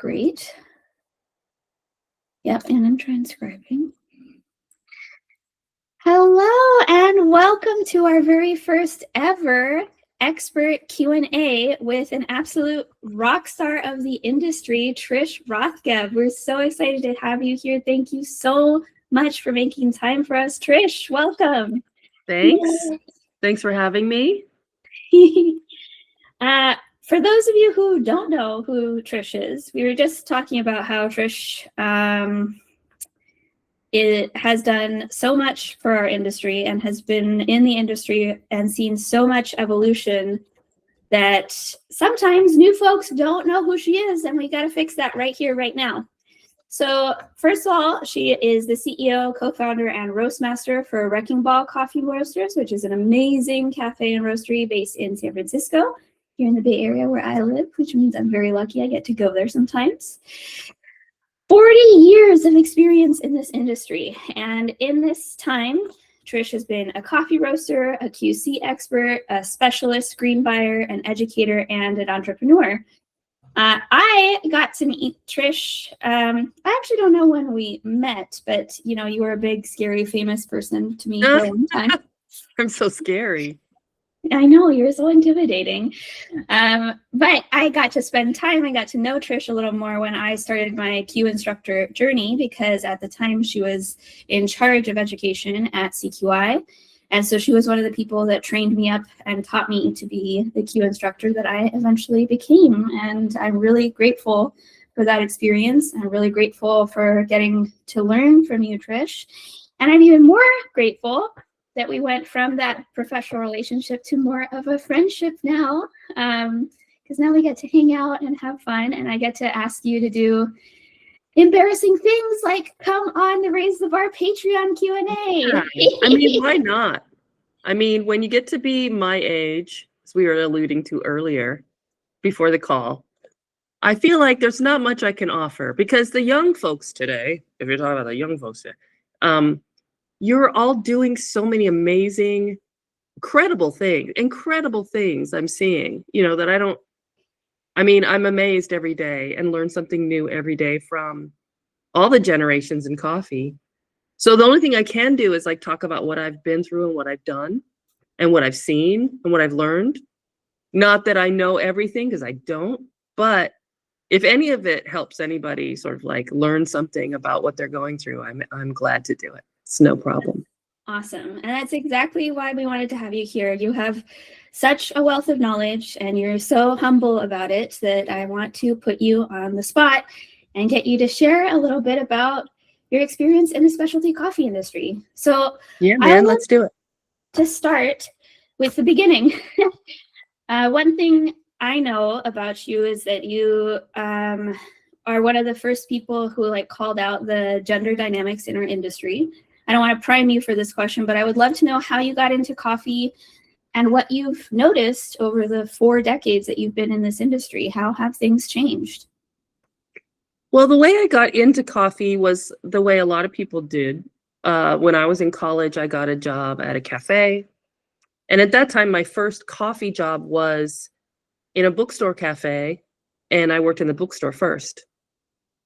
Great. Yep, and I'm transcribing. Hello, and welcome to our very first ever expert Q&A with an absolute rock star of the industry, Trish Rothgeb. We're so excited to have you here. Thank you so much for making time for us. Trish, welcome. Thanks. Yay. Thanks for having me. For those of you who don't know who Trish is, we were just talking about how Trish it has done so much for our industry and has been in the industry and seen so much evolution that sometimes new folks don't know who she is, and we got to fix that right here, right now. So first of all, she is the CEO, co-founder, and Roastmaster for Wrecking Ball Coffee Roasters, which is an amazing cafe and roastery based in San Francisco, here in the Bay Area where I live, which means I'm very lucky I get to go there sometimes. 40 years of experience in this industry. And in this time, Trish has been a coffee roaster, a QC expert, a specialist green buyer, an educator, and an entrepreneur. I got to meet Trish. I actually don't know when we met, but you know, you were a big, scary, famous person to me for a long time. I'm so scary. I know, you're so intimidating. But I got to spend time, I got to know Trish a little more when I started my Q instructor journey, because at the time she was in charge of education at CQI. And so she was one of the people that trained me up and taught me to be the Q instructor that I eventually became. And I'm really grateful for that experience. I'm really grateful for getting to learn from you, Trish. And I'm even more grateful that we went from that professional relationship to more of a friendship now, because now we get to hang out and have fun, and I get to ask you to do embarrassing things like come on the Raise the Bar Patreon Q&A. Yeah. I mean, why not? I mean, when you get to be my age, as we were alluding to earlier, before the call, I feel like there's not much I can offer, because the young folks today, if you're talking about the young folks today, you're all doing so many amazing, incredible things I'm seeing, you know, that I'm amazed every day and learn something new every day from all the generations in coffee. So the only thing I can do is like talk about what I've been through and what I've done and what I've seen and what I've learned. Not that I know everything, because I don't, but if any of it helps anybody sort of like learn something about what they're going through, I'm glad to do it. It's no problem. Awesome. And that's exactly why we wanted to have you here. You have such a wealth of knowledge and you're so humble about it that I want to put you on the spot and get you to share a little bit about your experience in the specialty coffee industry. So yeah, man, let's do it. To start with the beginning. One thing I know about you is that you are one of the first people who like called out the gender dynamics in our industry. I don't want to prime you for this question, but I would love to know how you got into coffee and what you've noticed over the 4 decades that you've been in this industry. How have things changed? Well, the way I got into coffee was the way a lot of people did. When I was in college, I got a job at a cafe. And at that time, my first coffee job was in a bookstore cafe, and I worked in the bookstore first.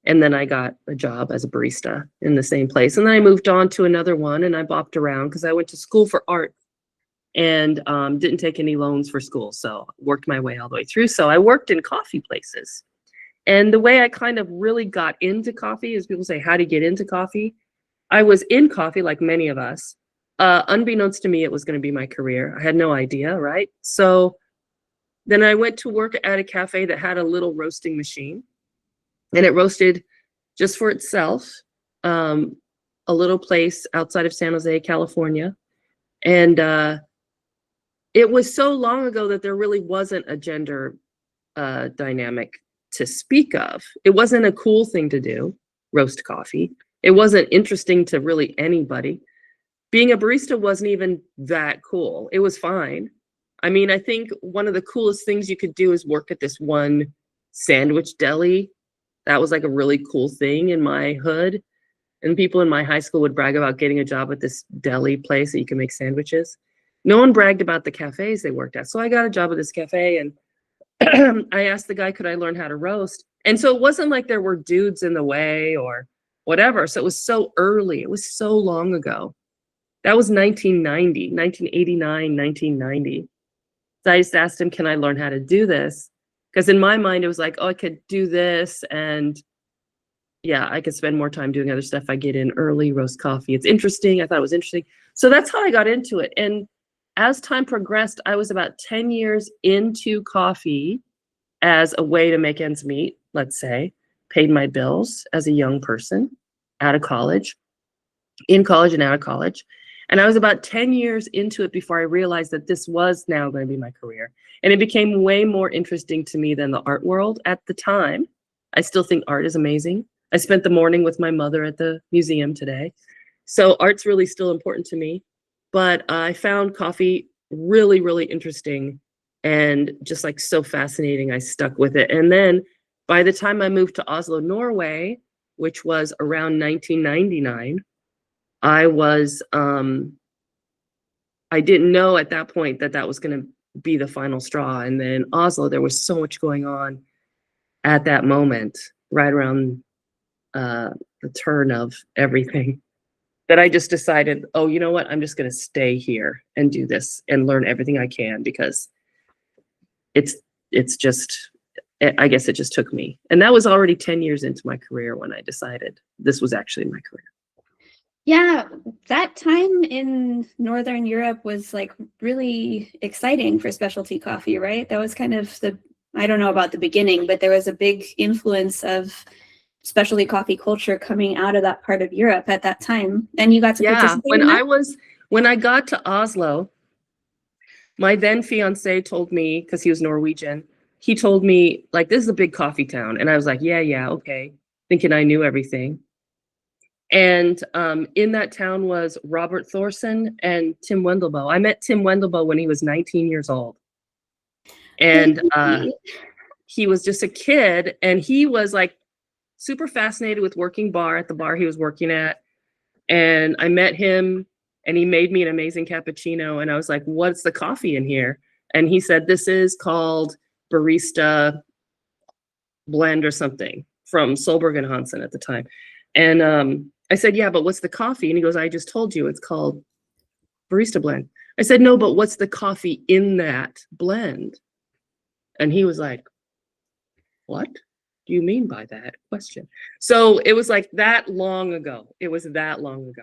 And then I got a job as a barista in the same place. And then I moved on to another one, and I bopped around because I went to school for art and didn't take any loans for school. So worked my way all the way through. So I worked in coffee places. And the way I kind of really got into coffee is people say, how do you get into coffee? I was in coffee like many of us. Unbeknownst to me, it was going to be my career. I had no idea, right? So then I went to work at a cafe that had a little roasting machine. And it roasted just for itself, a little place outside of San Jose, California. And it was so long ago that there really wasn't a gender dynamic to speak of. It wasn't a cool thing to do, roast coffee. It wasn't interesting to really anybody. Being a barista wasn't even that cool. It was fine. I mean, I think one of the coolest things you could do is work at this one sandwich deli. That was like a really cool thing in my hood. And people in my high school would brag about getting a job at this deli place that you can make sandwiches. No one bragged about the cafes they worked at. So I got a job at this cafe, and I asked the guy, could I learn how to roast? And so it wasn't like there were dudes in the way or whatever. So it was so early. It was so long ago. That was 1990, 1989, 1990. So I just asked him, can I learn how to do this? Because in my mind, it was like, oh, I could do this. And yeah, I could spend more time doing other stuff. I get in early, roast coffee. It's interesting. I thought it was interesting. So that's how I got into it. And as time progressed, I was about 10 years into coffee as a way to make ends meet, let's say, paid my bills as a young person out of college, in college and out of college. And I was about 10 years into it before I realized that this was now going to be my career. And it became way more interesting to me than the art world at the time. I still think art is amazing. I spent the morning with my mother at the museum today. So art's really still important to me. But I found coffee really, really interesting and just like so fascinating. I stuck with it. And then by the time I moved to Oslo, Norway, which was around 1999, I didn't know at that point that that was going to be the final straw. And then Oslo, there was so much going on at that moment, right around the turn of everything, that I just decided, oh, you know what? I'm just going to stay here and do this and learn everything I can, because it's just, I guess it just took me. And that was already 10 years into my career when I decided this was actually my career. Yeah, that time in Northern Europe was like really exciting for specialty coffee, right? That was kind of I don't know about the beginning, but there was a big influence of specialty coffee culture coming out of that part of Europe at that time. And you got to participate in that? When I got to Oslo, my then fiance told me, because he was Norwegian, he told me, like, this is a big coffee town. And I was like, yeah, okay, thinking I knew everything. And in that town was Robert Thorson and Tim Wendelboe. I met Tim Wendelboe when he was 19 years old. And he was just a kid, and he was like super fascinated with working at the bar he was working at. And I met him, and he made me an amazing cappuccino. And I was like, what's the coffee in here? And he said, this is called barista blend or something, from Solberg and Hansen at the time. And I said, yeah, but what's the coffee? And he goes, I just told you, it's called barista blend. I said, no, but what's the coffee in that blend? And he was like, what do you mean by that question? So it was like that long ago. It was that long ago.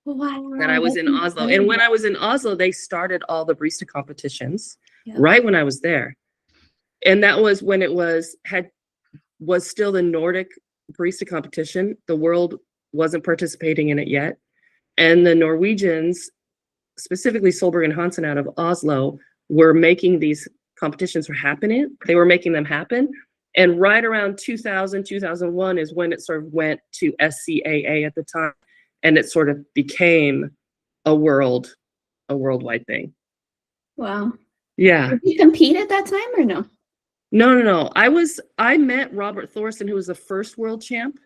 Wow, that I was in Oslo. And when I was in Oslo, they started all the barista competitions right when I was there. And that was when it was still the Nordic barista competition. The world wasn't participating in it yet. And the Norwegians, specifically Solberg and Hansen out of Oslo, were making these competitions happening. They were making them happen. And right around 2000, 2001 is when it sort of went to SCAA at the time. And it sort of became a worldwide thing. Wow. Yeah. Did you compete at that time or no? No. I met Robert Thorson, who was the first world champ.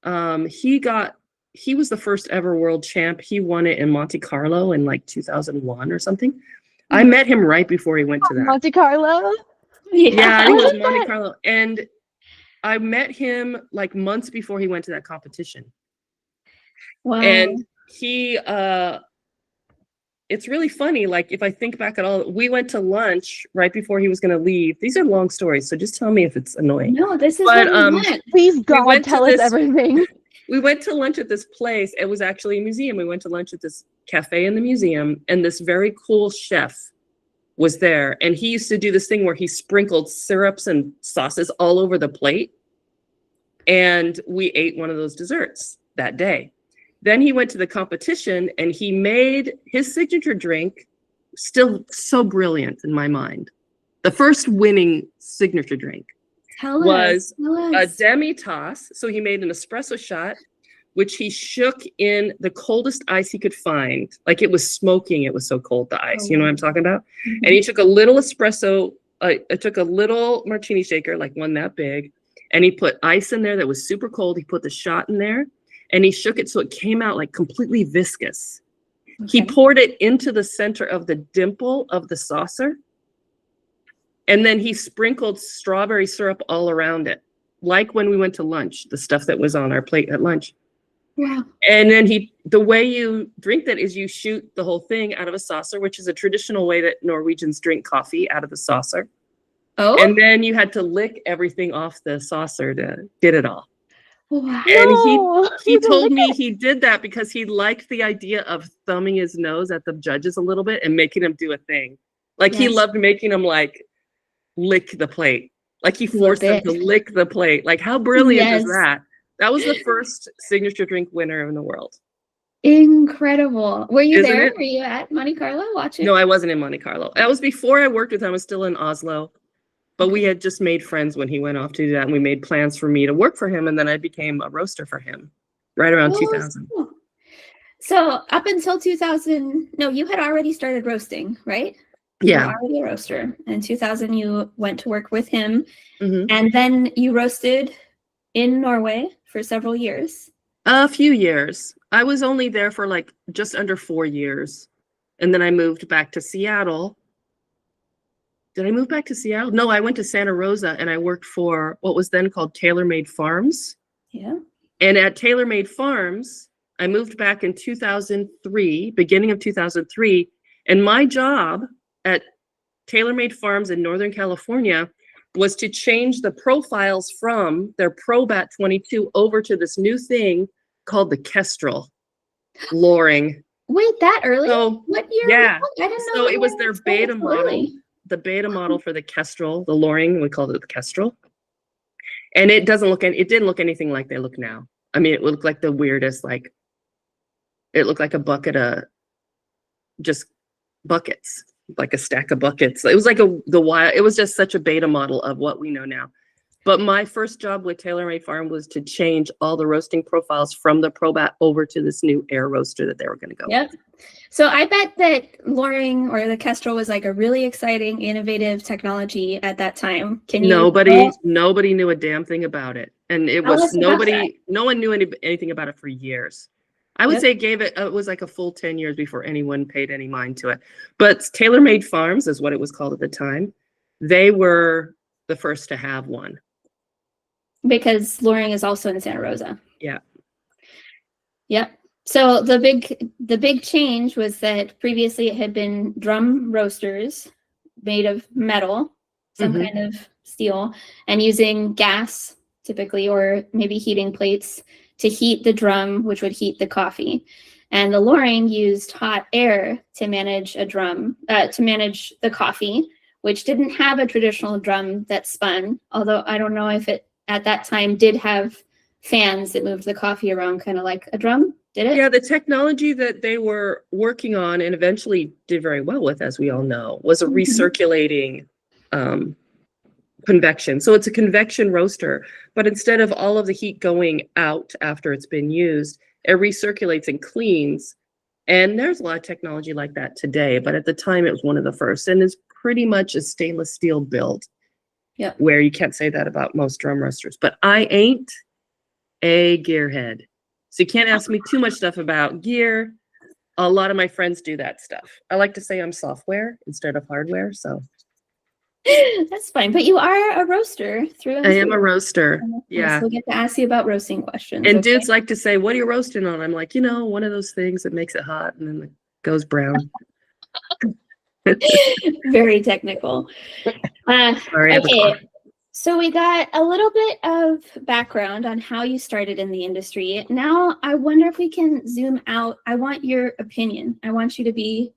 He was the first ever world champ. He won it in Monte Carlo in like 2001 or something. I met him right before he went to that. Monte Carlo? Yeah, I think it was Monte Carlo. And I met him like months before he went to that competition. Wow. And he, it's really funny. Like, if I think back at all, we went to lunch right before he was going to leave. These are long stories, so just tell me if it's annoying. No, this is what we want. Please, God, tell us everything. We went to lunch at this place. It was actually a museum. We went to lunch at this cafe in the museum, and this very cool chef was there. And he used to do this thing where he sprinkled syrups and sauces all over the plate. And we ate one of those desserts that day. Then he went to the competition and he made his signature drink, still so brilliant in my mind. The first winning signature drink was a demi-tasse. So he made an espresso shot, which he shook in the coldest ice he could find. Like, it was smoking. It was so cold, the ice. You know what I'm talking about? Mm-hmm. And he took a little espresso, took a little martini shaker, like one that big, and he put ice in there that was super cold. He put the shot in there. And he shook it so it came out like completely viscous. Okay. He poured it into the center of the dimple of the saucer. And then he sprinkled strawberry syrup all around it, like when we went to lunch, the stuff that was on our plate at lunch. Wow. And then the way you drink that is you shoot the whole thing out of a saucer, which is a traditional way that Norwegians drink coffee, out of the saucer. Oh. And then you had to lick everything off the saucer to get it all. Wow. And he told me he did that because he liked the idea of thumbing his nose at the judges a little bit and making them do a thing. Like he loved making them like lick the plate. Like he forced them to lick the plate. Like how brilliant is that? That was the first signature drink winner in the world. Incredible. Were you there? It? Were you at Monte Carlo watching? No, I wasn't in Monte Carlo. That was before I worked with him. I was still in Oslo. But we had just made friends when he went off to do that. And we made plans for me to work for him. And then I became a roaster for him right around 2000. Cool. So up until 2000, no, you had already started roasting, right? Yeah. You were already a roaster. In 2000, you went to work with him. Mm-hmm. And then you roasted in Norway for several years. A few years. I was only there for like just under 4 years. And then I moved back to Seattle. Did I move back to Seattle? No, I went to Santa Rosa and I worked for what was then called Tailor Made Farms. Yeah. And at Tailor Made Farms, I moved back in 2003, beginning of 2003. And my job at Tailor Made Farms in Northern California was to change the profiles from their Probat 22 over to this new thing called the Kestrel loring. Wait, that early? So, what year? Yeah. I didn't know. So it was their beta model. Early. The beta model for the Kestrel, the loring, we called it the Kestrel. And it didn't look anything like they look now. I mean, it looked like the weirdest, like, it looked like a bucket of just buckets, like a stack of buckets. It was like it was just such a beta model of what we know now. But my first job with Tailor Made Farm was to change all the roasting profiles from the Probat over to this new air roaster that they were going to go with. So I bet that loring or the Kestrel was like a really exciting, innovative technology at that time. Nobody knew a damn thing about it. And it was no one knew anything about it for years. I would say it was like a full 10 years before anyone paid any mind to it. But Tailor Made Farms is what it was called at the time. They were the first to have one. Because loring is also in Santa Rosa. Yeah. Yep. So the big change was that previously it had been drum roasters made of metal, some kind of steel, and using gas typically, or maybe heating plates to heat the drum, which would heat the coffee. And the loring used hot air to manage to manage the coffee, which didn't have a traditional drum that spun, although I don't know if it at that time did have fans that moved the coffee around kind of like a drum. Did it? Yeah, the technology that they were working on and eventually did very well with, as we all know, was a recirculating convection. So it's a convection roaster, but instead of all of the heat going out after it's been used, it recirculates and cleans. And there's a lot of technology like that today, but at the time it was one of the first, and it's pretty much a stainless steel build. Yeah. Where you can't say that about most drum roasters, but I ain't a gearhead. So you can't ask me too much stuff about gear. A lot of my friends do that stuff. I like to say I'm software instead of hardware, so. That's fine, but you are a roaster through and through. I am a roaster, yeah. So we'll get to ask you about roasting questions. And dudes like to say, what are you roasting on? I'm like, one of those things that makes it hot and then it goes brown. Very technical. Sorry, okay, so we got a little bit of background on how you started in the industry. Now, I wonder if we can zoom out. I want your opinion. I want you to be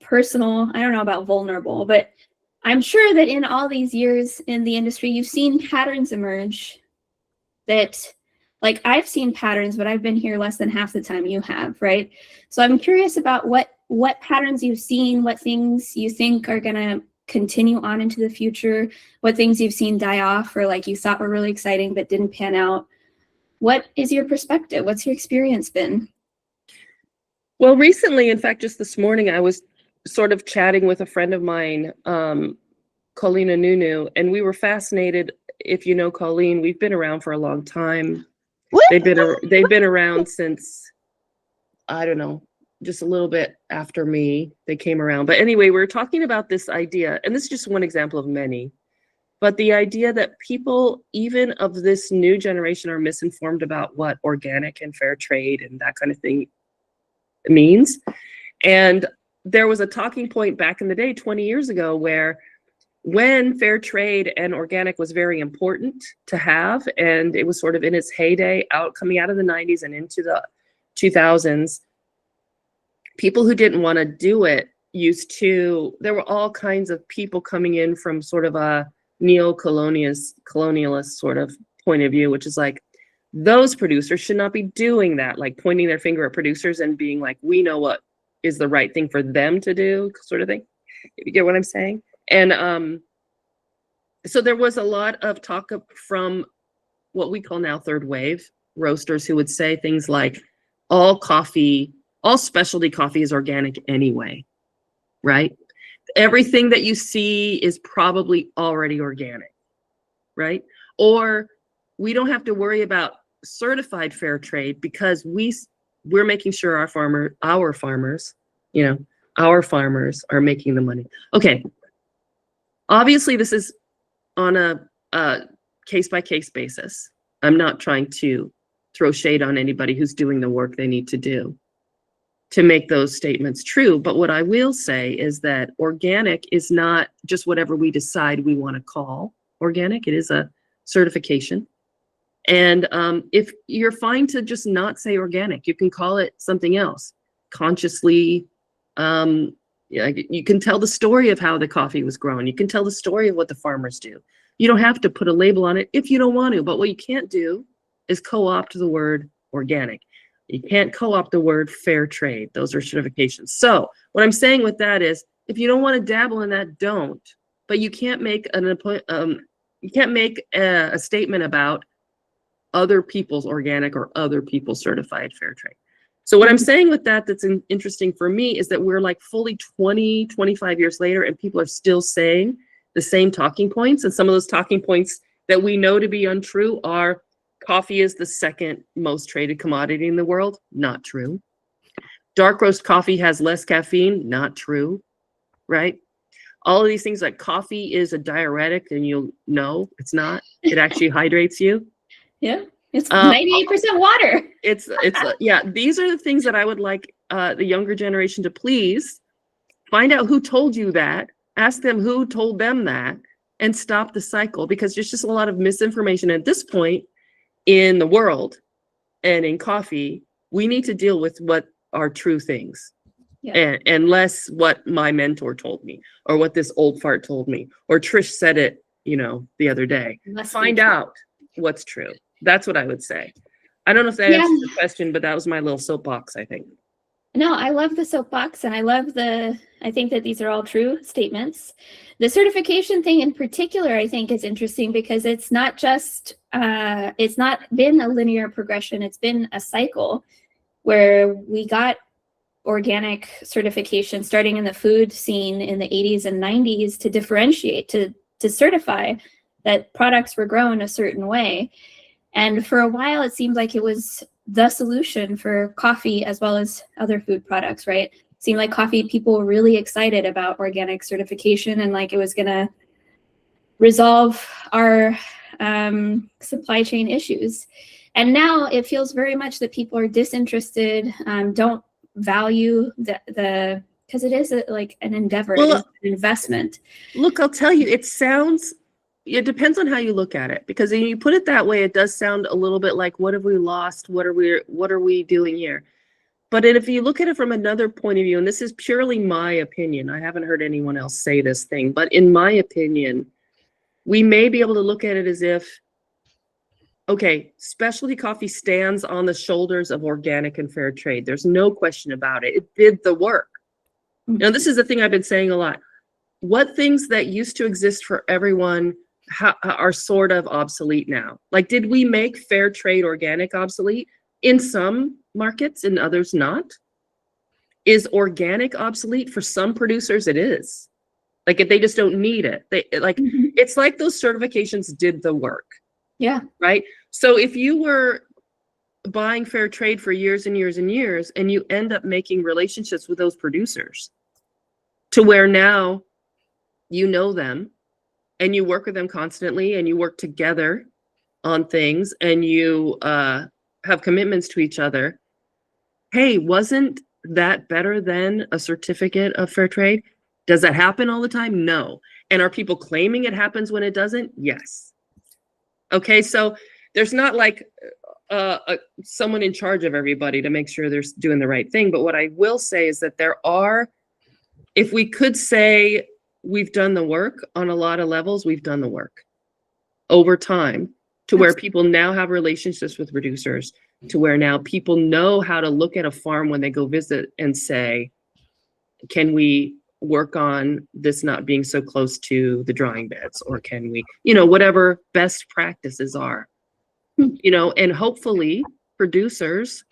personal. I don't know about vulnerable, but I'm sure that in all these years in the industry, you've seen patterns emerge that, like, I've seen patterns, but I've been here less than half the time you have, right? So I'm curious about what patterns you've seen, what things you think are going to continue on into the future, what things you've seen die off or like you thought were really exciting but didn't pan out. What is your perspective? What's your experience been? Well, recently, in fact, just this morning, I was sort of chatting with a friend of mine, Colleen Nunu, and we were fascinated. If you know Colleen, we've been around for a long time. They've been around since, I don't know, just a little bit after me. They came around. But anyway, we were talking about this idea, and this is just one example of many, but the idea that people, even of this new generation, are misinformed about what organic and fair trade and that kind of thing means. And there was a talking point back in the day, 20 years ago, where when fair trade and organic was very important to have, and it was sort of in its heyday, coming out of the 90s and into the 2000s, people who didn't want to do it there were all kinds of people coming in from sort of a colonialist sort of point of view, which is like, those producers should not be doing that, like pointing their finger at producers and being like, we know what is the right thing for them to do, sort of thing. If you get what I'm saying. And so there was a lot of talk from what we call now third wave roasters who would say things like, all specialty coffee is organic anyway, right? Everything that you see is probably already organic, right? Or we don't have to worry about certified fair trade because we're making sure our farmers are making the money. Okay. Obviously, this is on a case-by-case basis. I'm not trying to throw shade on anybody who's doing the work they need to do to make those statements true. But what I will say is that organic is not just whatever we decide we want to call organic. It is a certification. And if you're fine to just not say organic, you can call it something else. Consciously, you can tell the story of how the coffee was grown. You can tell the story of what the farmers do. You don't have to put a label on it if you don't want to. But what you can't do is co-opt the word organic. You can't co-opt the word fair trade. Those are certifications. So what I'm saying with that is, if you don't want to dabble in that, don't. But you can't make a statement about other people's organic or other people's certified fair trade. So what I'm saying with that's interesting for me is that we're like fully 20, 25 years later, and people are still saying the same talking points. And some of those talking points that we know to be untrue are coffee is the second most traded commodity in the world. Not true. Dark roast coffee has less caffeine. Not true, right? All of these things, like coffee is a diuretic, and you'll know it's not. It actually hydrates you. Yeah, it's 98% water. Yeah, these are the things that I would like the younger generation to please find out who told you that, ask them who told them that, and stop the cycle, because there's just a lot of misinformation at this point in the world and in coffee. We need to deal with what are true things. Yeah. And less what my mentor told me, or what this old fart told me, or Trish said it, the other day. Find out what's true. That's what I would say. I don't know if that answers the question, but that was my little soapbox, I think. No, I love the soapbox, and I think that these are all true statements. The certification thing in particular, I think, is interesting because it's not just, it's not been a linear progression. It's been a cycle where we got organic certification starting in the food scene in the 80s and 90s to differentiate, to certify that products were grown a certain way. And for a while, it seemed like it was the solution for coffee as well as other food products, right? It seemed like people were really excited about organic certification, and like it was going to resolve our supply chain issues. And now it feels very much that people are disinterested, don't value the because it is like an endeavor, it is an investment. Look, I'll tell you, it depends on how you look at it, because when you put it that way, it does sound a little bit like, what have we lost? What are we doing here? But if you look at it from another point of view, and this is purely my opinion, I haven't heard anyone else say this thing, but in my opinion, we may be able to look at it as if, okay, specialty coffee stands on the shoulders of organic and fair trade. There's no question about it. It did the work. Now, this is the thing I've been saying a lot. What things that used to exist for everyone are sort of obsolete now? Like, did we make fair trade organic obsolete? In some markets, in others not. Is organic obsolete? For some producers, it is. Like, if they just don't need it. It's like those certifications did the work. Yeah. Right? So if you were buying fair trade for years and years and years, and you end up making relationships with those producers to where now you know them and you work with them constantly and you work together on things and you have commitments to each other. Hey, wasn't that better than a certificate of fair trade? Does that happen all the time? No. And are people claiming it happens when it doesn't? Yes. Okay, so there's not like someone in charge of everybody to make sure they're doing the right thing. But what I will say is that there are, if we could say we've done the work on a lot of levels, we've done the work over time to where people now have relationships with producers, to where now people know how to look at a farm when they go visit and say, can we work on this not being so close to the drying beds, or can we, whatever best practices are, and hopefully producers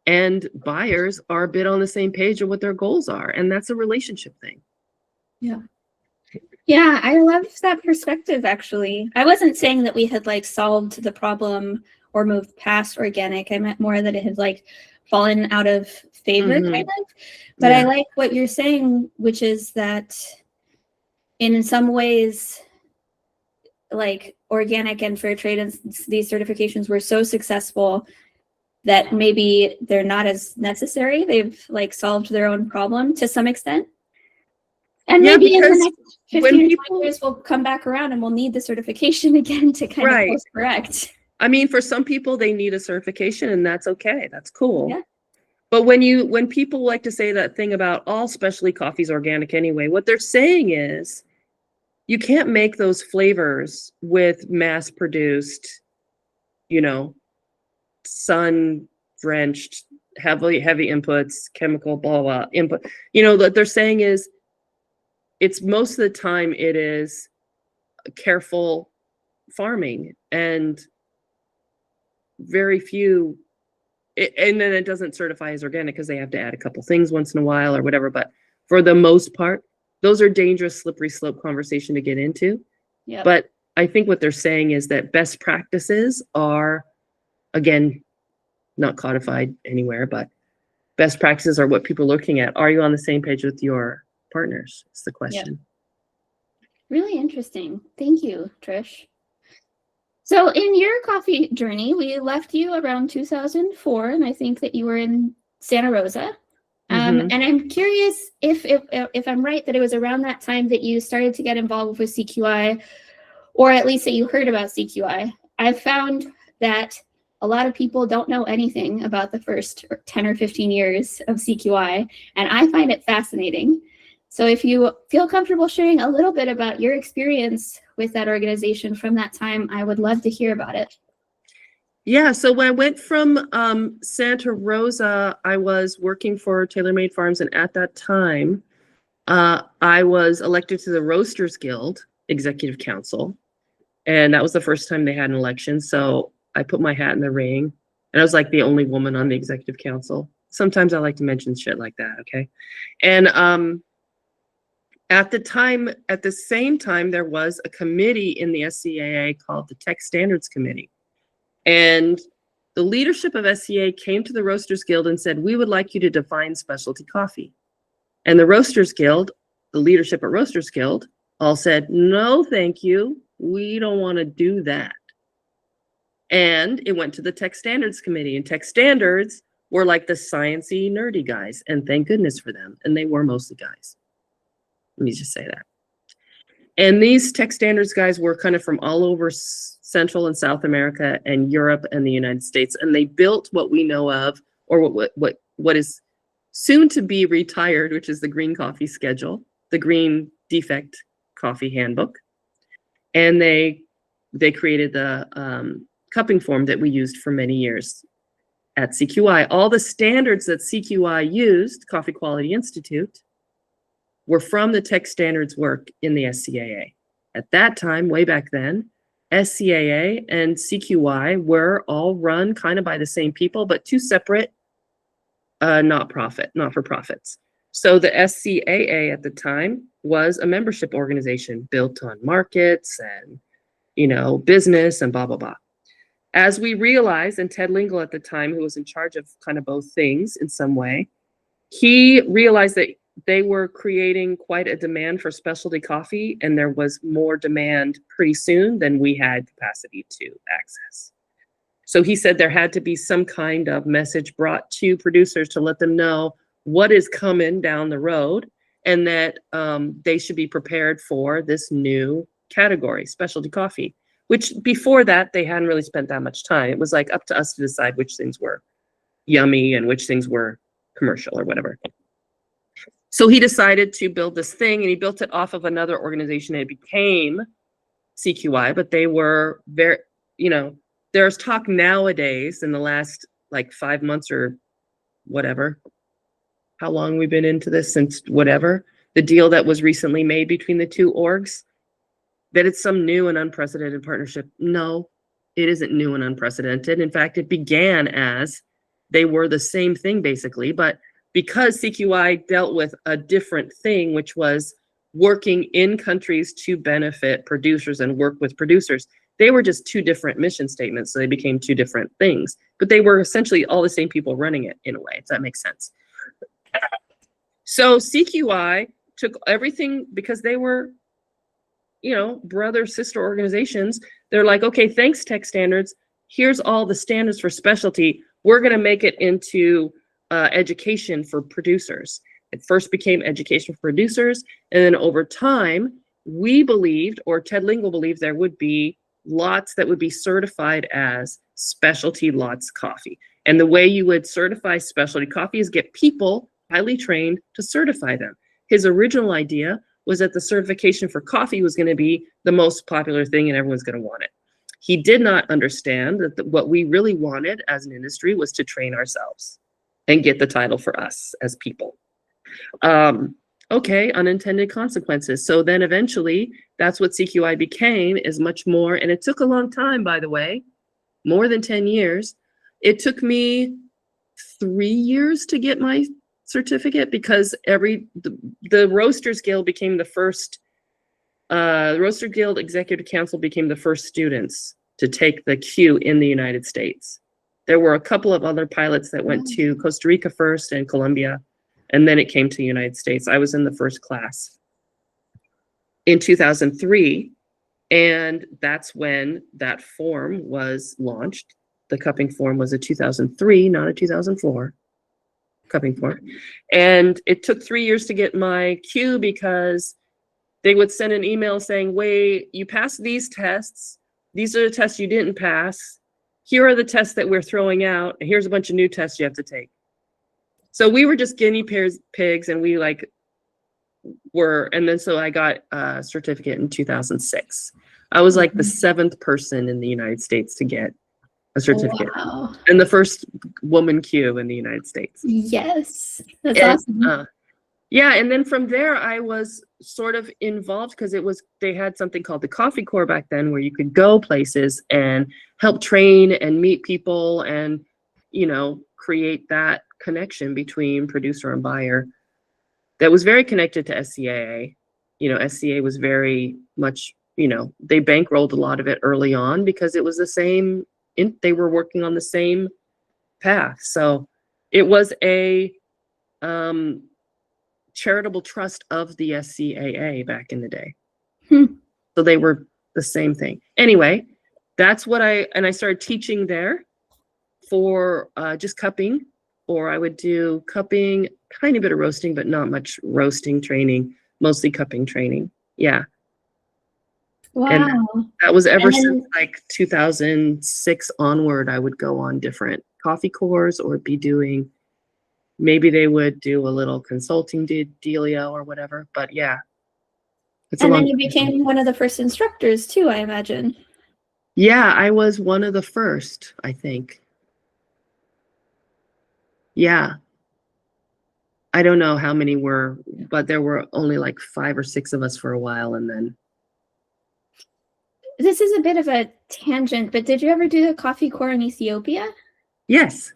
and buyers are a bit on the same page of what their goals are. And that's a relationship thing. Yeah. Yeah, I love that perspective, actually. I wasn't saying that we had like solved the problem or moved past organic. I meant more that it had like fallen out of favor, kind of. But I like what you're saying, which is that in some ways, like organic and fair trade and these certifications were so successful that maybe they're not as necessary. They've like solved their own problem to some extent. And maybe in the next 15 or 20 years, we'll come back around and we'll need the certification again to kind of course correct. I mean, for some people, they need a certification, and that's okay. That's cool. Yeah. But when people like to say that thing about all specialty coffee's organic anyway, what they're saying is you can't make those flavors with mass-produced, sun-drenched, heavy inputs, chemical, blah, blah, input. What they're saying is it's most of the time it is careful farming and very few, and then it doesn't certify as organic because they have to add a couple things once in a while or whatever. But for the most part, those are dangerous, slippery slope conversation to get into. Yeah. But I think what they're saying is that best practices are, again, not codified anywhere, but best practices are what people are looking at. Are you on the same page with your partners? It's the question. Yep. Really interesting. Thank you, Trish. So in your coffee journey, we left you around 2004, and I think that you were in Santa Rosa. And I'm curious if I'm right that it was around that time that you started to get involved with CQI, or at least that you heard about CQI. I've found that a lot of people don't know anything about the first 10 or 15 years of CQI, and I find it fascinating. So if you feel comfortable sharing a little bit about your experience with that organization from that time, I would love to hear about it. Yeah, so when I went from Santa Rosa, I was working for TaylorMade Farms, and at that time, I was elected to the Roasters Guild Executive Council, and that was the first time they had an election, so I put my hat in the ring, and I was like the only woman on the Executive Council. Sometimes I like to mention shit like that, okay? And at the same time, there was a committee in the SCAA called the Tech Standards Committee. And the leadership of SCA came to the Roasters Guild and said, we would like you to define specialty coffee. And the Roasters Guild, the leadership at Roasters Guild, all said, no, thank you. We don't want to do that. And it went to the Tech Standards Committee, and Tech Standards were like the sciencey, nerdy guys. And thank goodness for them. And they were mostly guys. Let me just say that. And these Tech Standards guys were kind of from all over Central and South America and Europe and the United States. And they built what we know of, or what is soon to be retired, which is the Green Coffee Schedule, the Green Defect Coffee Handbook. And they created the cupping form that we used for many years at CQI. All the standards that CQI used, Coffee Quality Institute, were from the Tech Standards work in the SCAA. At that time, way back then, SCAA and CQI were all run kind of by the same people, but two separate not-for-profits. So the SCAA at the time was a membership organization built on markets and, business and blah, blah, blah. as we realized, and Ted Lingle at the time, who was in charge of kind of both things in some way, he realized that they were creating quite a demand for specialty coffee, and there was more demand pretty soon than we had capacity to access. So he said there had to be some kind of message brought to producers to let them know what is coming down the road, and that they should be prepared for this new category, specialty coffee, which before that, they hadn't really spent that much time. It was like up to us to decide which things were yummy and which things were commercial or whatever. So he decided to build this thing, and he built it off of another organization. It became CQI, but they were very, there's talk nowadays in the last like 5 months or whatever, how long we've been into this, since whatever, the deal that was recently made between the two orgs, that it's some new and unprecedented partnership. No, it isn't new and unprecedented. In fact, it began as they were the same thing basically, but because CQI dealt with a different thing, which was working in countries to benefit producers and work with producers, they were just two different mission statements. So they became two different things, but they were essentially all the same people running it in a way, if that makes sense. So CQI took everything, because they were, brother, sister organizations. They're like, okay, thanks tech standards. Here's all the standards for specialty. We're going to make it into education for producers. It first became education for producers. And then over time, we believed, or Ted Lingle believed, there would be lots that would be certified as specialty lots coffee. And the way you would certify specialty coffee is get people highly trained to certify them. His original idea was that the certification for coffee was going to be the most popular thing and everyone's going to want it. He did not understand that what we really wanted as an industry was to train ourselves and get the title for us as people. Okay, unintended consequences. So then eventually, that's what CQI became, is much more, and it took a long time, by the way, more than 10 years. It took me 3 years to get my certificate, because the Roasters Guild became the first, the Roaster Guild Executive Council became the first students to take the Q in the United States. There were a couple of other pilots that went to Costa Rica first and Colombia, and then it came to the United States. I was in the first class in 2003, and that's when that form was launched. The cupping form was a 2003, not a 2004 cupping form. And it took 3 years to get my Q, because they would send an email saying, wait, you passed these tests. These are the tests you didn't pass. Here are the tests that we're throwing out. And here's a bunch of new tests you have to take. So we were just guinea pigs, and we and then so I got a certificate in 2006. I was like the 7th person in the United States to get a certificate. Wow. And the first woman Q in the United States. Yes, that's awesome. Yeah, and then from there I was sort of involved, because they had something called the Coffee Corps back then, where you could go places and help train and meet people and, create that connection between producer and buyer that was very connected to SCAA. SCA was very much, they bankrolled a lot of it early on, because it was the same, they were working on the same path. So it was a charitable trust of the SCAA back in the day. So they were the same thing. Anyway, that's what I started teaching there for just cupping, or I would do cupping, tiny bit of roasting, but not much roasting training, mostly cupping training. Yeah. Wow. And that was ever since like 2006 onward. I would go on different coffee courses, or be doing, maybe they would do a little consulting dealio or whatever. But yeah. And then you became one of the first instructors too, I imagine. Yeah, I was one of the first, I think. Yeah. I don't know how many were, but there were only like 5 or 6 of us for a while, and then. This is a bit of a tangent, but did you ever do the coffee corps in Ethiopia? Yes.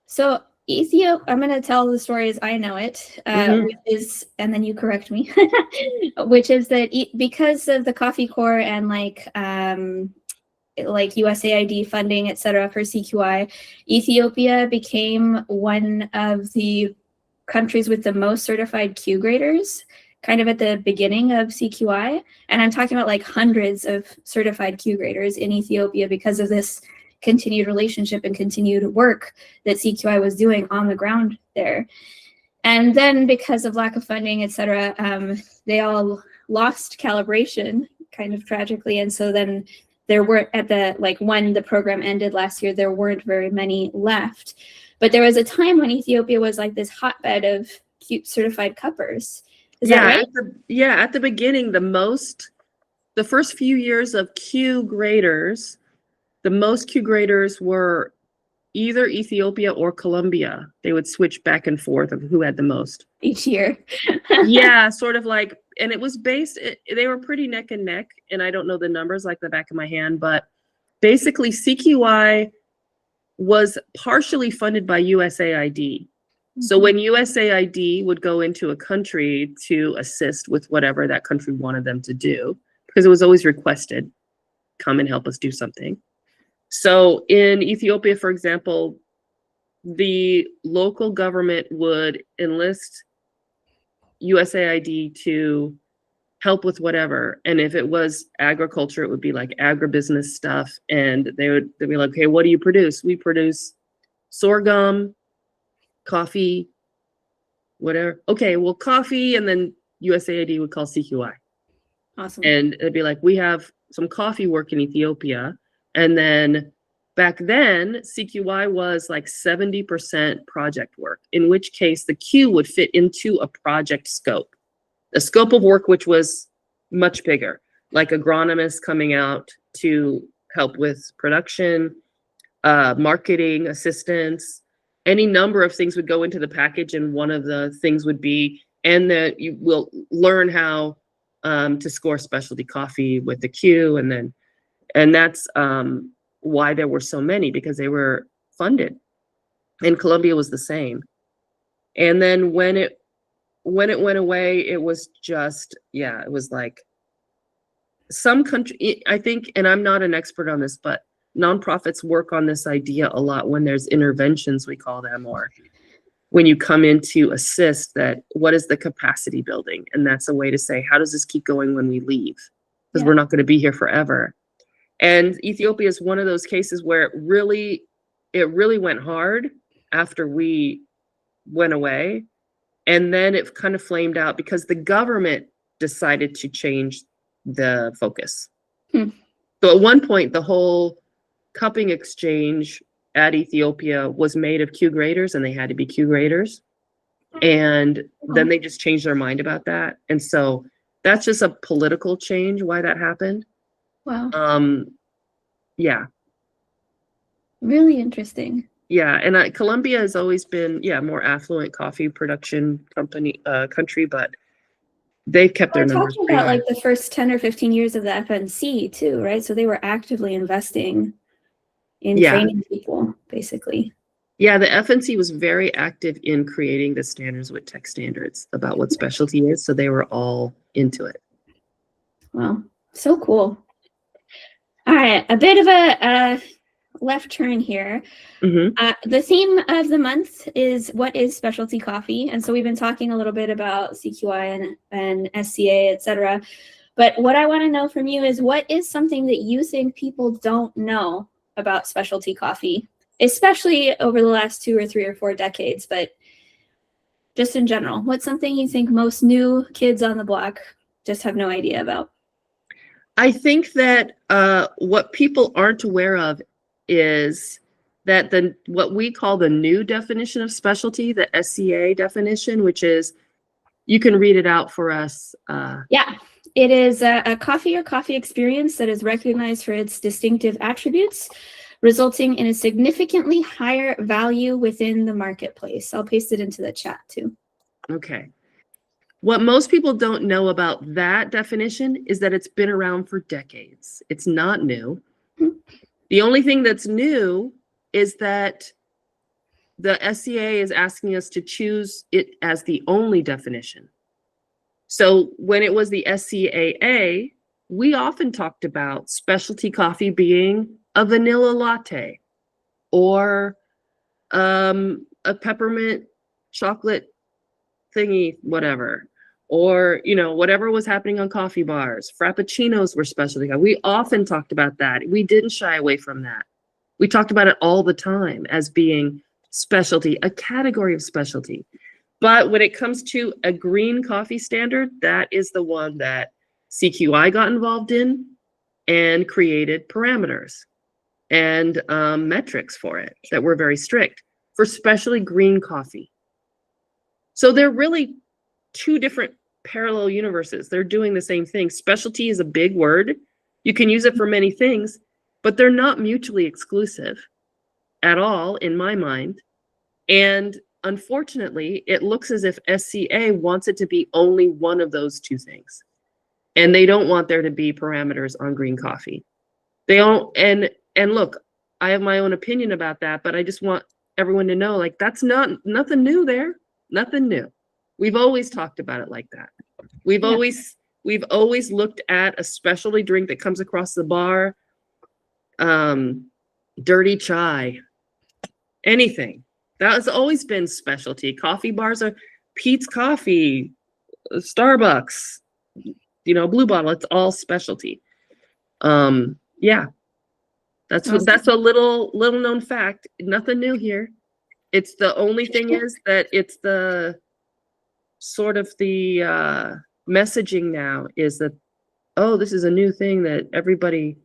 So I'm going to tell the story as I know it, which is, and then you correct me, which is that because of the coffee corps and like USAID funding, et cetera, for CQI, Ethiopia became one of the countries with the most certified Q graders, kind of at the beginning of CQI. And I'm talking about like hundreds of certified Q graders in Ethiopia because of this continued relationship and continued work that CQI was doing on the ground there. And then because of lack of funding, et cetera, they all lost calibration kind of tragically. And so then there weren't when the program ended last year, there weren't very many left. But there was a time when Ethiopia was like this hotbed of Q certified cuppers. Is that right? At the beginning, the first few years of Q graders, the most Q graders were either Ethiopia or Colombia. They would switch back and forth of who had the most each year. Yeah, sort of like, and it was they were pretty neck and neck, and I don't know the numbers like the back of my hand, but basically CQI was partially funded by USAID. So when USAID would go into a country to assist with whatever that country wanted them to do, because it was always requested, come and help us do something. So in Ethiopia, for example, the local government would enlist USAID to help with whatever. And if it was agriculture, it would be like agribusiness stuff. And they'd be like, okay, what do you produce? We produce sorghum, coffee, whatever. Okay, well, coffee, and then USAID would call CQI. Awesome. And it'd be like, we have some coffee work in Ethiopia. And then back then, CQI was like 70% project work, in which case the Q would fit into a project scope. A scope of work which was much bigger, like agronomists coming out to help with production, marketing, assistance, any number of things would go into the package, and one of the things would be, and that you will learn how to score specialty coffee with the Q, and that's why there were so many, because they were funded, and Colombia was the same. And then when it went away, it was just, it was like some country, I think, and I'm not an expert on this, but nonprofits work on this idea a lot when there's interventions, we call them, or when you come in to assist, that what is the capacity building? And that's a way to say, how does this keep going when we leave? Because we're not going to be here forever. And Ethiopia is one of those cases where it really went hard after we went away. And then it kind of flamed out because the government decided to change the focus. So at one point, the whole cupping exchange at Ethiopia was made of Q graders, and they had to be Q graders. And then they just changed their mind about that. And so that's just a political change, why that happened. Wow. Yeah. Really interesting. Yeah, and Colombia has always been, more affluent coffee production country, but they've kept their numbers. We're talking about like the first 10 or 15 years of the FNC too, right? So they were actively investing in training people, basically. Yeah, the FNC was very active in creating the standards with tech standards about what specialty is, so they were all into it. Wow, so cool. All right, a bit of a left turn here. The theme of the month is what is specialty coffee, and so we've been talking a little bit about CQI and SCA, etc. But what I want to know from you is, what is something that you think people don't know about specialty coffee, especially over the last 2 or 3 or 4 decades, but just in general? What's something you think most new kids on the block just have no idea about? I think that what people aren't aware of is that what we call the new definition of specialty, the SCA definition, which is, you can read it out for us. It is a coffee or coffee experience that is recognized for its distinctive attributes, resulting in a significantly higher value within the marketplace. I'll paste it into the chat too. Okay. What most people don't know about that definition is that it's been around for decades. It's not new. The only thing that's new is that the SCA is asking us to choose it as the only definition. So when it was the SCAA, we often talked about specialty coffee being a vanilla latte or a peppermint chocolate thingy, whatever, or whatever was happening on coffee bars. Frappuccinos were specialty. We often talked about that. We didn't shy away from that. We talked about it all the time as being specialty, a category of specialty. But when it comes to a green coffee standard, that is the one that CQI got involved in and created parameters and metrics for it that were very strict for specially green coffee. So they're really two different parallel universes. They're doing the same thing. Specialty is a big word. You can use it for many things, but they're not mutually exclusive at all in my mind. And unfortunately, it looks as if SCA wants it to be only one of those two things. And they don't want there to be parameters on green coffee. They don't, and look, I have my own opinion about that, but I just want everyone to know, like, that's nothing new there. Nothing new. We've always talked about it like that. We've always looked at a specialty drink that comes across the bar, dirty chai, anything. That has always been specialty. Coffee bars are Pete's Coffee, Starbucks, Blue Bottle. It's all specialty. Yeah, that's a little known fact. Nothing new here. It's the only thing is that it's the sort of the messaging now is that, oh, this is a new thing that everybody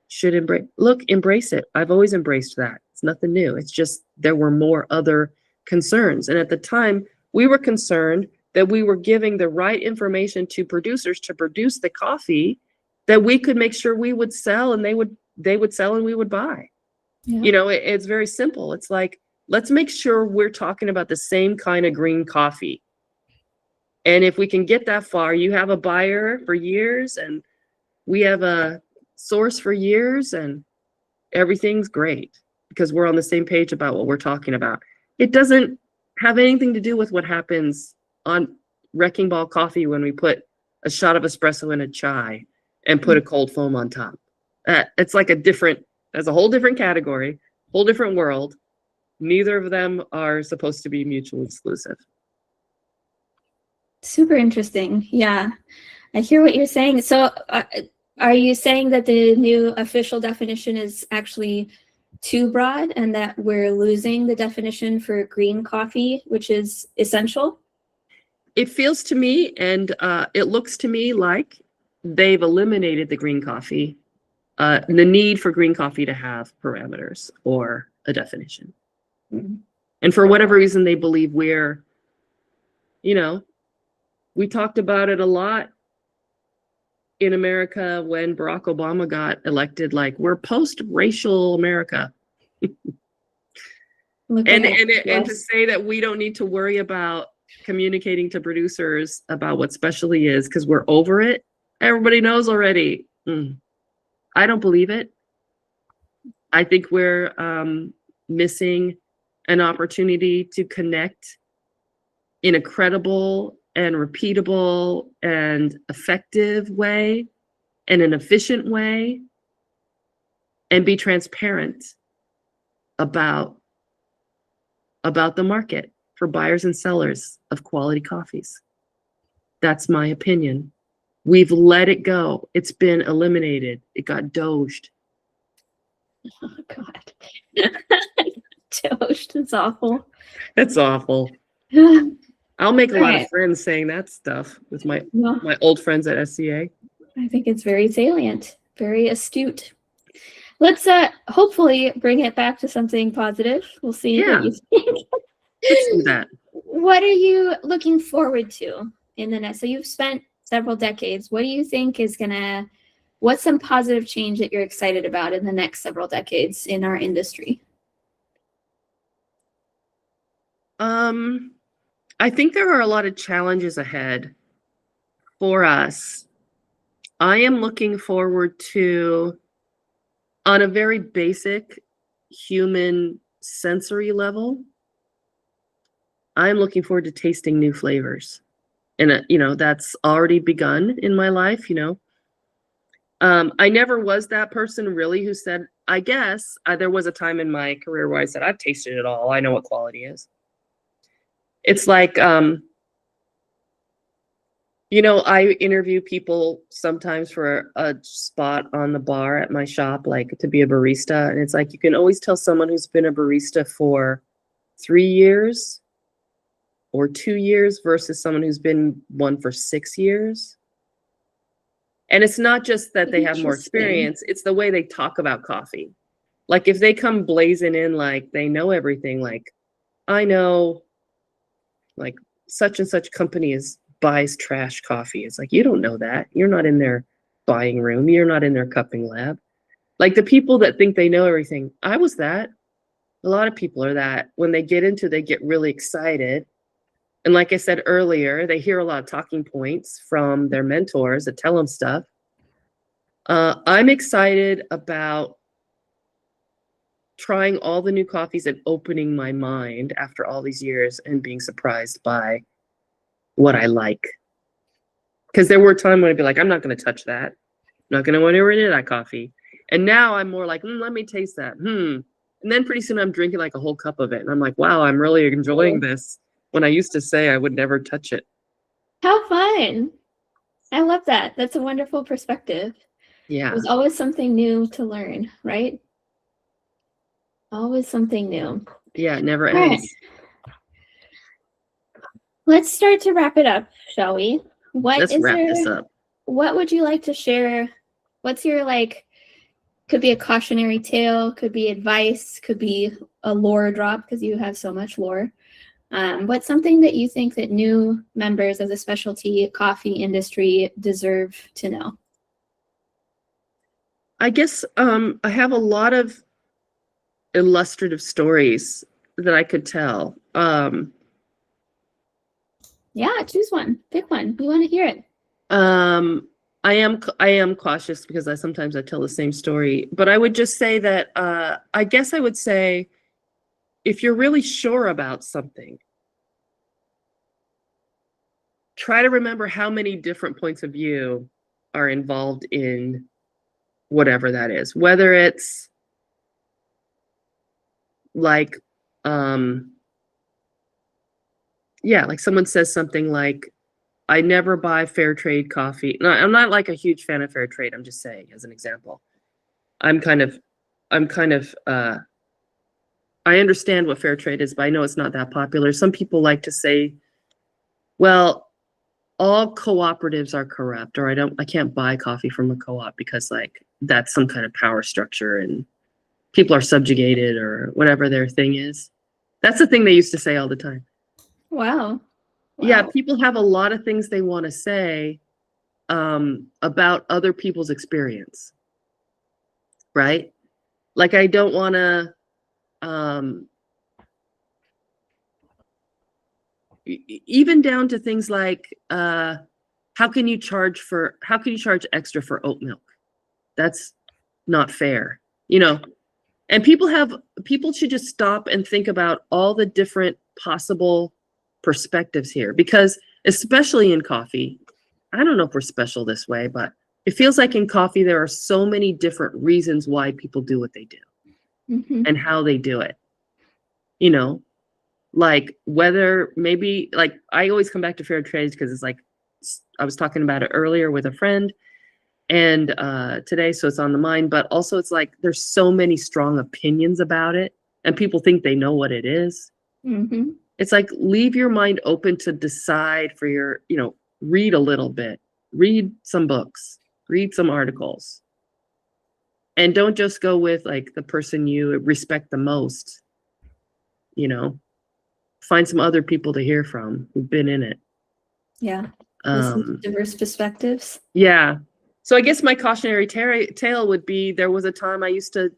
should embrace. Look, embrace it. I've always embraced that. It's nothing new. It's just there were more other concerns. And at the time, we were concerned that we were giving the right information to producers to produce the coffee that we could make sure we would sell and they would sell and we would buy. Yeah. It's very simple. It's like, let's make sure we're talking about the same kind of green coffee. And if we can get that far, you have a buyer for years and we have a source for years and everything's great because we're on the same page about what we're talking about. It doesn't have anything to do with what happens on Wrecking Ball Coffee when we put a shot of espresso in a chai and put a cold foam on top. It's like that's a whole different category, whole different world. Neither of them are supposed to be mutually exclusive. Super interesting. Yeah, I hear what you're saying. So are you saying that the new official definition is actually too broad and that we're losing the definition for green coffee, which is essential? It feels to me and it looks to me like they've eliminated the green coffee, the need for green coffee to have parameters or a definition. Mm-hmm. And for whatever reason, they believe we talked about it a lot in America when Barack Obama got elected, like we're post-racial America. And to say that we don't need to worry about communicating to producers about what specialty is because we're over it. Everybody knows already. I don't believe it. I think we're missing an opportunity to connect in a credible and repeatable and effective way and an efficient way and be transparent about the market for buyers and sellers of quality coffees. That's my opinion. We've let it go. It's been eliminated. It got doged. Oh, God. Doged. It's awful. It's awful. I'll make a lot of friends saying that stuff with my old friends at SCA. I think it's very salient, very astute. Let's hopefully bring it back to something positive. We'll see what you think. Let's do that. What are you looking forward to in the next? So you've spent several decades. What do you think what's some positive change that you're excited about in the next several decades in our industry? I think there are a lot of challenges ahead for us. I am looking forward to, on a very basic human sensory level, I'm looking forward to tasting new flavors. And, that's already begun in my life, I never was that person really who said, I guess there was a time in my career where I said, I've tasted it all. I know what quality is. It's like, you know, I interview people sometimes for a spot on the bar at my shop, like to be a barista. And it's like, you can always tell someone who's been a barista for 3 years or 2 years versus someone who's been one for 6 years. And it's not just that they have more experience, it's the way they talk about coffee. Like if they come blazing in like they know everything, like I know like such and such company buys trash coffee. It's like, you don't know that. You're not in their buying room. You're not in their cupping lab. Like the people that think they know everything, I was that. A lot of people are that. When they get really excited. And like I said earlier, they hear a lot of talking points from their mentors that tell them stuff. I'm excited about trying all the new coffees and opening my mind after all these years and being surprised by what I like. Because there were times when I'd be like, I'm not going to touch that. I'm not going to want to get that coffee. And now I'm more like, let me taste that. And then pretty soon I'm drinking like a whole cup of it. And I'm like, wow, I'm really enjoying this. When I used to say I would never touch it. How fun. I love that. That's a wonderful perspective. Yeah. There's always something new to learn, right? Always something new. Yeah, it never All right. ends. Let's start to wrap it up, shall we? Let's wrap this up. What would you like to share? What's your could be a cautionary tale, could be advice, could be a lore drop because you have so much lore. What's something that you think that new members of the specialty coffee industry deserve to know? I guess I have a lot of illustrative stories that I could tell. Yeah, choose one. Pick one. We want to hear it. I am cautious because sometimes I tell the same story, but I would just say that I guess I would say if you're really sure about something, try to remember how many different points of view are involved in whatever that is. Whether it's like, like someone says something like, I never buy fair trade coffee. No, I'm not like a huge fan of fair trade. I'm just saying as an example. I understand what fair trade is, but I know it's not that popular. Some people like to say, well, all cooperatives are corrupt, or I can't buy coffee from a co-op because like that's some kind of power structure and people are subjugated or whatever their thing is. That's the thing they used to say all the time. Wow. Yeah, people have a lot of things they want to say about other people's experience, right? Like I don't want to even down to things like how can you charge extra for oat milk? That's not fair, you know. And people should just stop and think about all the different possible perspectives here, because especially in coffee, I don't know if we're special this way, but it feels like in coffee there are so many different reasons why people do what they do and how they do it, you know. Like whether maybe like I always come back to fair trade because it's like I was talking about it earlier with a friend and today, so it's on the mind, but also it's like there's so many strong opinions about it and people think they know what it is. It's like leave your mind open to decide for your, you know, read a little bit, read some books, read some articles, and don't just go with like the person you respect the most, you know. Find some other people to hear from who've been in it. Yeah. Diverse perspectives. Yeah. So I guess my cautionary tale would be there was a time I used to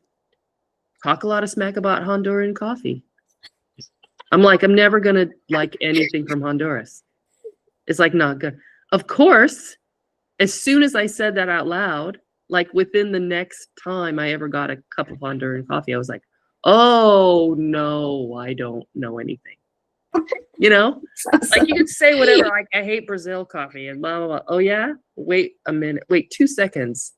talk a lot of smack about Honduran coffee. I'm like, I'm never going to like anything from Honduras. It's like not good. Of course, as soon as I said that out loud, like within the next time I ever got a cup of Honduran coffee, I was like, oh no, I don't know anything. You know, like you could say whatever, like I hate Brazil coffee and blah, blah, blah. Oh yeah? Wait a minute. Wait 2 seconds.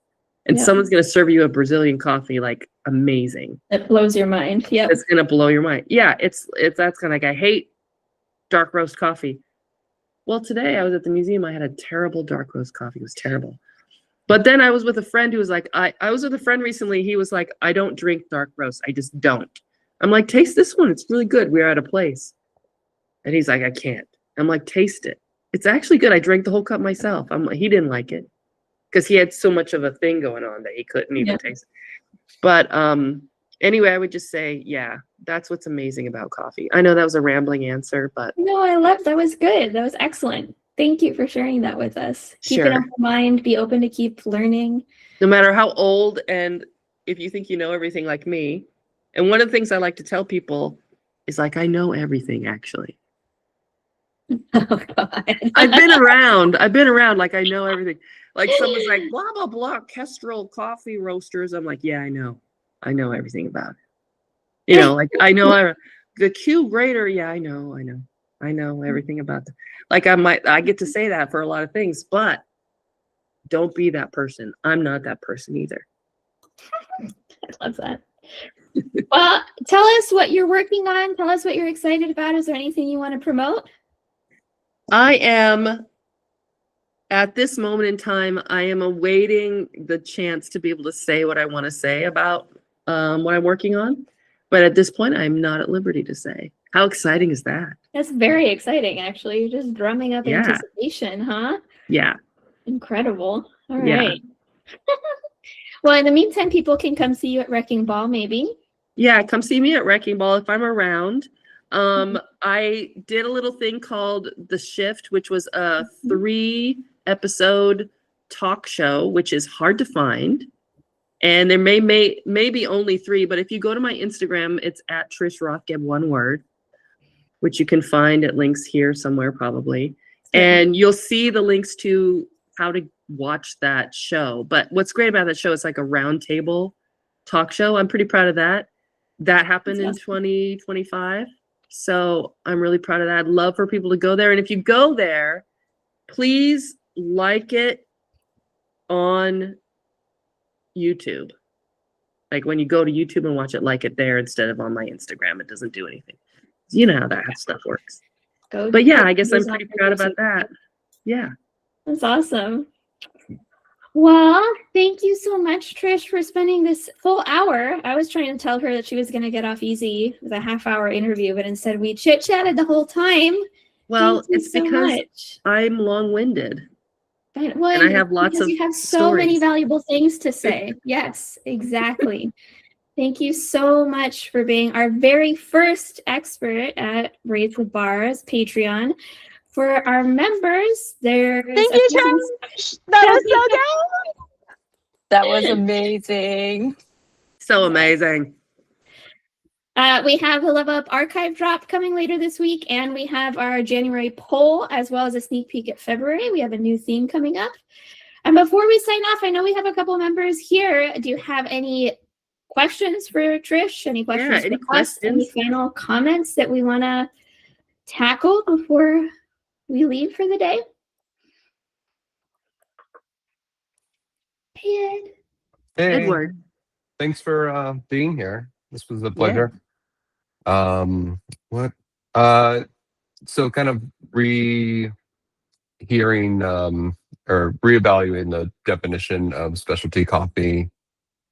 And Yeah. someone's going to serve you a Brazilian coffee, like amazing. It blows your mind. Yep. It's going to blow your mind. Yeah, it's that's kind of like, I hate dark roast coffee. Well, today I was at the museum. I had a terrible dark roast coffee. It was terrible. But then I was with a friend who was like, I was with a friend recently. He was like, I don't drink dark roast. I just don't. I'm like, taste this one. It's really good. We were at a place. And he's like, I can't. I'm like, taste it. It's actually good. I drank the whole cup myself. I'm like, he didn't like it because he had so much of a thing going on that he couldn't even taste it. But anyway, I would just say, yeah, that's what's amazing about coffee. I know that was a rambling answer, but No, I love that. Was good. That was excellent. Thank you for sharing that with us. Keep an open mind, be open to keep learning. No matter how old, and if you think you know everything like me, and one of the things I like to tell people is like, I know everything actually. Oh God. I've been around, like I know everything. Like someone's like, blah, blah, blah, Kestrel coffee roasters. I'm like, yeah, I know everything about it. You know, like I know the Q grader. Yeah, I know everything about that. Like I get to say that for a lot of things, but don't be that person. I'm not that person either. I love that. Well, tell us what you're working on. Tell us what you're excited about. Is there anything you want to promote? I am, at this moment in time, I am awaiting the chance to be able to say what I want to say about what I'm working on. But at this point, I'm not at liberty to say. How exciting is that? That's very exciting, actually. You're just drumming up anticipation, huh? Yeah. Incredible. All right. Well, in the meantime, people can come see you at Wrecking Ball, maybe. Yeah, come see me at Wrecking Ball if I'm around. I did a little thing called The Shift, which was a 3-episode talk show, which is hard to find. And there may be only 3, but if you go to my Instagram, it's at Trish Rothgeb, one word, which you can find at links here somewhere probably. And you'll see the links to how to watch that show. But what's great about that show is like a round table talk show. I'm pretty proud of that. That happened in 2025. So I'm really proud of that. I'd love for people to go there. And if you go there, please like it on YouTube. Like when you go to YouTube and watch it, like it there instead of on my Instagram. It doesn't do anything. You know how that stuff works. But yeah, I guess I'm pretty proud about that. Yeah. That's awesome. Well, thank you so much, Trish, for spending this full hour. I was trying to tell her that she was going to get off easy with a half-hour interview, but instead we chit-chatted the whole time. Well, it's so because I'm long-winded. And I have lots of you have so many valuable things to say. Yes, exactly. Thank you so much for being our very first expert at Raise the Bars Patreon. For our members, there's thank you, Trish. That was so good. That was amazing. So amazing. We have a Level Up archive drop coming later this week, and we have our January poll, as well as a sneak peek at February. We have a new theme coming up. And before we sign off, I know we have a couple members here. Do you have any questions for Trish? Any questions for us? Any final comments that we want to tackle before we leave for the day? Hey, Edward. Thanks for being here. This was a pleasure. What? So kind of rehearing or reevaluating the definition of specialty coffee.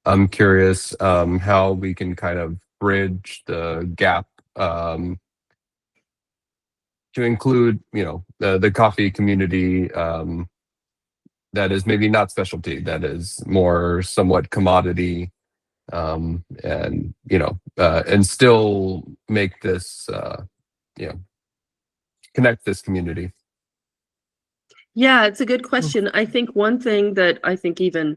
I'm curious how we can kind of bridge the gap to include, the coffee community that is maybe not specialty, that is more somewhat commodity, and still make this, connect this community. Yeah, it's a good question. I think one thing that I think even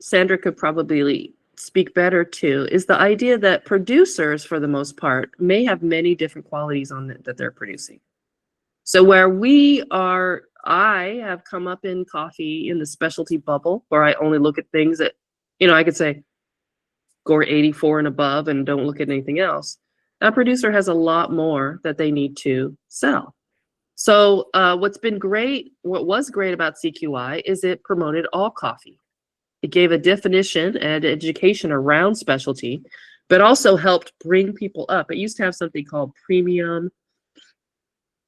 Sandra could probably speak better to is the idea that producers, for the most part, may have many different qualities on it that they're producing. So where I have come up in coffee in the specialty bubble, where I only look at things that, I could say score 84 and above and don't look at anything else. That producer has a lot more that they need to sell. So what was great about CQI is it promoted all coffee. It gave a definition and education around specialty, but also helped bring people up. It used to have something called premium,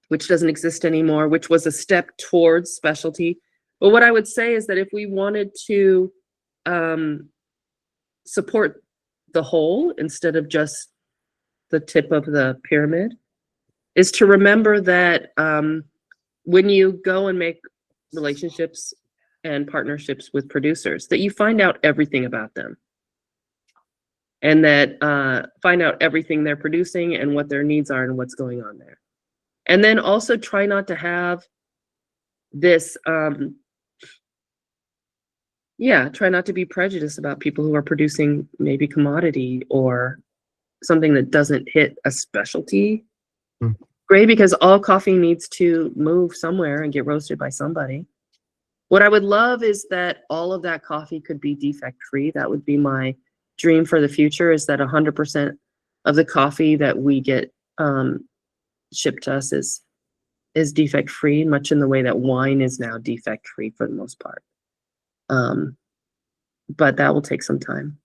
which doesn't exist anymore, which was a step towards specialty. But what I would say is that if we wanted to support the whole instead of just the tip of the pyramid, is to remember that when you go and make relationships and partnerships with producers, that you find out everything about them, and that find out everything they're producing and what their needs are and what's going on there. And then also try not to have this, try not to be prejudiced about people who are producing maybe commodity or something that doesn't hit a specialty grade, because all coffee needs to move somewhere and get roasted by somebody. What I would love is that all of that coffee could be defect free. That would be my dream for the future, is that 100% of the coffee that we get shipped to us is defect free, much in the way that wine is now defect free for the most part. But that will take some time.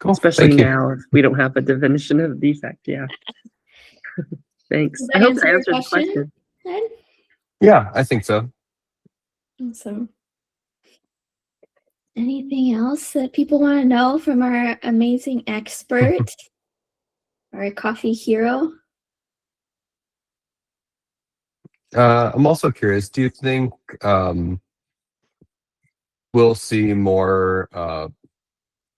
Cool. Especially Thank you. now, if we don't have a definition of defect. Yeah. Thanks. Does that I hope answer that your answered the question. Ed? Yeah, I think so. Awesome. Anything else that people want to know from our amazing expert, our coffee hero? I'm also curious, do you think we'll see more I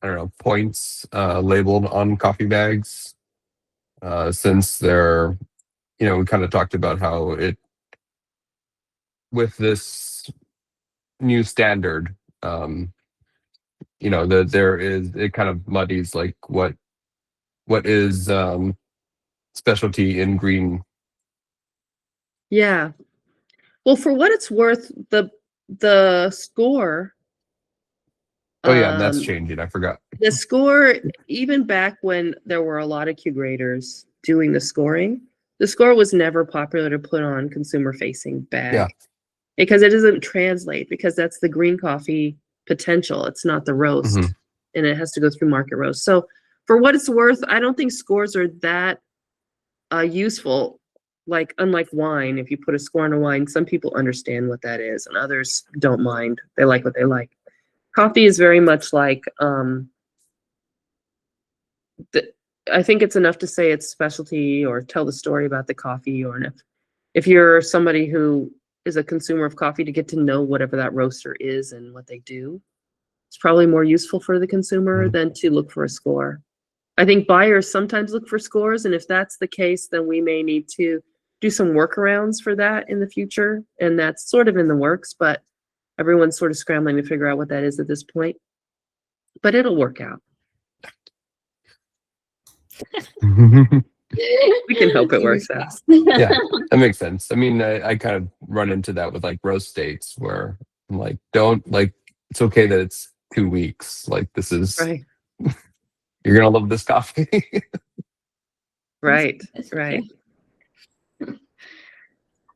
don't know, points labeled on coffee bags, since they're, we kind of talked about how it, with this new standard, that there is, it kind of muddies like what is specialty in green. Yeah. Well, for what it's worth, the score. Oh yeah, that's changing. I forgot. The score, even back when there were a lot of Q graders doing the scoring, the score was never popular to put on consumer-facing bag. Yeah. Because it doesn't translate, because that's the green coffee potential. It's not the roast, and it has to go through market roast. So for what it's worth, I don't think scores are that useful. Like, unlike wine, if you put a score on a wine, some people understand what that is and others don't mind. They like what they like. Coffee is very much like, I think it's enough to say it's specialty or tell the story about the coffee, or if you're somebody who is a consumer of coffee, to get to know whatever that roaster is and what they do, it's probably more useful for the consumer than to look for a score. I think buyers sometimes look for scores, and if that's the case, then we may need to do some workarounds for that in the future, and that's sort of in the works, but everyone's sort of scrambling to figure out what that is at this point. But it'll work out. We can hope it works out. Yeah, that makes sense. I mean, I kind of run into that with like roast states, where I'm like, it's okay that it's 2 weeks. Like, this is, Right. You're gonna love this coffee. Right.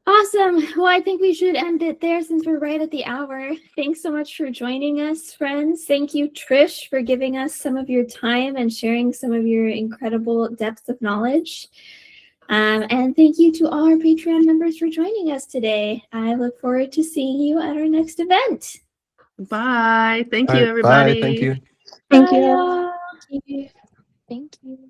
Awesome. Well, I think we should end it there since we're right at the hour. Thanks so much for joining us, friends. Thank you, Trish, for giving us some of your time and sharing some of your incredible depth of knowledge. And thank you to all our Patreon members for joining us today. I look forward to seeing you at our next event. Bye. Thank All you, right, everybody. bye. Thank you. Thank Bye, you. y'all. Thank you. Thank you.